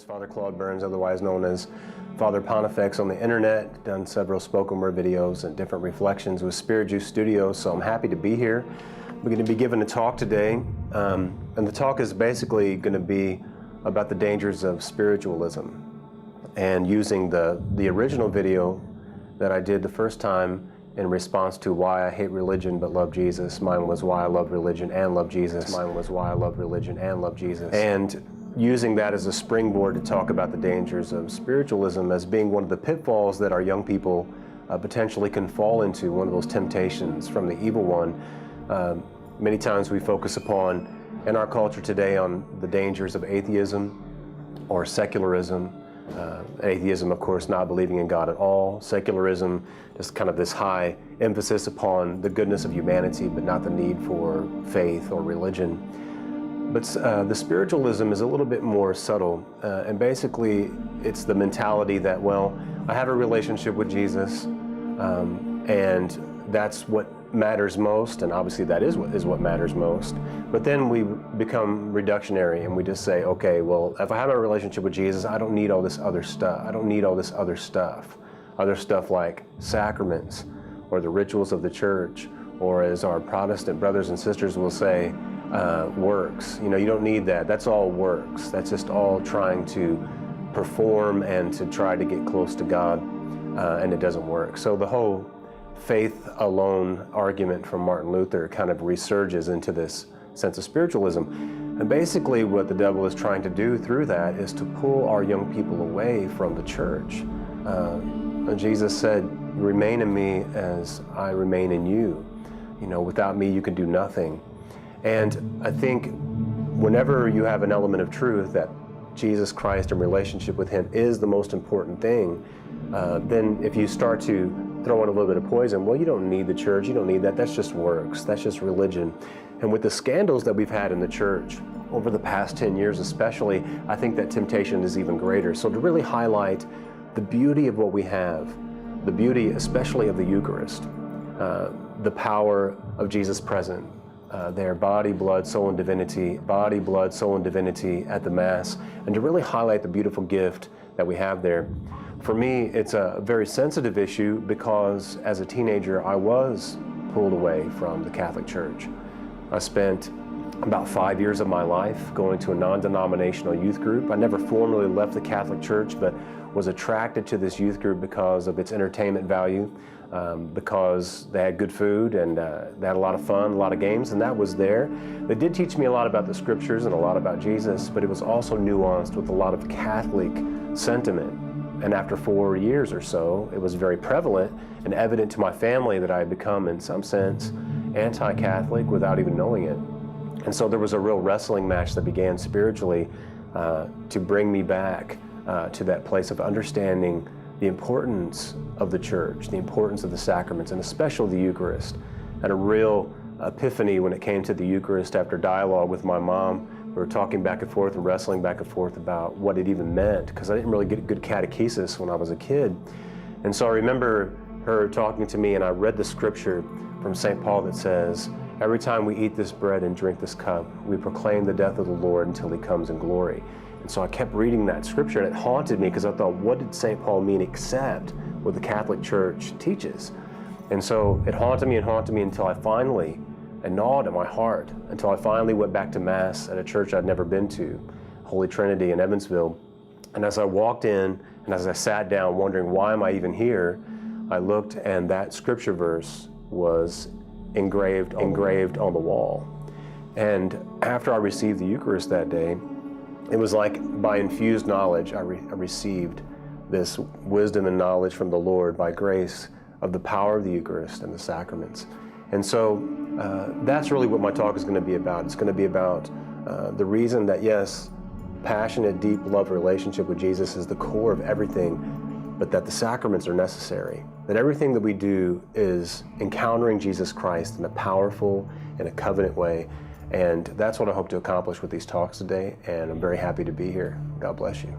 is Father Claude Burns, otherwise known as Father Pontifex on the internet. Done several spoken word videos and different reflections with Spirit Juice Studios, so I'm happy to be here. We're going to be giving a talk today, and the talk is basically going to be about the dangers of spiritualism, and using the original video that I did the first time in response to why I hate religion but love Jesus. Mine was why I love religion and love Jesus. Mine was why I love religion and love Jesus. And using that as a springboard to talk about the dangers of spiritualism as being one of the pitfalls that our young people potentially can fall into, one of those temptations from the evil one. Many times we focus upon, in our culture today, on the dangers of atheism or secularism. Atheism, of course, not believing in God at all. Secularism, just kind of this high emphasis upon the goodness of humanity, but not the need for faith or religion. But the spiritualism is a little bit more subtle, and basically it's the mentality that, well, I have a relationship with Jesus, and that's what matters most, and obviously that is what matters most. But then we become reductionary and we just say, okay, well, if I have a relationship with Jesus, I don't need all this other stuff. I don't need all this other stuff. Other stuff like sacraments or the rituals of the church, or as our Protestant brothers and sisters will say, works. You know, you don't need that. That's all works. That's just all trying to perform and to try to get close to God, and it doesn't work. So the whole faith alone argument from Martin Luther kind of resurges into this sense of spiritualism. And basically what the devil is trying to do through that is to pull our young people away from the church. Jesus said, remain in me as I remain in you. You know, without me you can do nothing. And I think whenever you have an element of truth that Jesus Christ and relationship with him is the most important thing, then if you start to throw in a little bit of poison, well, you don't need the church, you don't need that, that's just works, that's just religion. And with the scandals that we've had in the church over the past 10 years especially, I think that temptation is even greater. So to really highlight the beauty of what we have, the beauty especially of the Eucharist, the power of Jesus present, their body, blood, soul, and divinity, body, blood, soul, and divinity at the Mass, and to really highlight the beautiful gift that we have there. For me, it's a very sensitive issue because as a teenager, I was pulled away from the Catholic Church. I spent about 5 years of my life going to a non-denominational youth group. I never formally left the Catholic Church, but was attracted to this youth group because of its entertainment value, because they had good food and they had a lot of fun, a lot of games, and that was there. They did teach me a lot about the scriptures and a lot about Jesus, but it was also nuanced with a lot of Catholic sentiment. And after 4 years or so, it was very prevalent and evident to my family that I had become, in some sense, anti-Catholic without even knowing it. And so there was a real wrestling match that began spiritually to bring me back to that place of understanding the importance of the church, the importance of the sacraments, and especially the Eucharist. I had a real epiphany when it came to the Eucharist after dialogue with my mom. We were talking back and forth and wrestling back and forth about what it even meant, because I didn't really get good catechesis when I was a kid. And so I remember her talking to me, and I read the scripture from St. Paul that says, every time we eat this bread and drink this cup, we proclaim the death of the Lord until he comes in glory. And so I kept reading that scripture, and it haunted me because I thought, what did St. Paul mean except what the Catholic Church teaches? And so it haunted me until I finally, it gnawed at my heart, until I finally went back to Mass at a church I'd never been to, Holy Trinity in Evansville. And as I walked in, and as I sat down wondering, why am I even here? I looked, and that scripture verse was engraved on the wall. And after I received the Eucharist that day, it was like by infused knowledge, I received this wisdom and knowledge from the Lord by grace of the power of the Eucharist and the sacraments. And so that's really what my talk is going to be about. It's going to be about the reason that, yes, passionate, deep love relationship with Jesus is the core of everything, but that the sacraments are necessary. That everything that we do is encountering Jesus Christ in a powerful and a covenant way. And that's what I hope to accomplish with these talks today, and I'm very happy to be here. God bless you.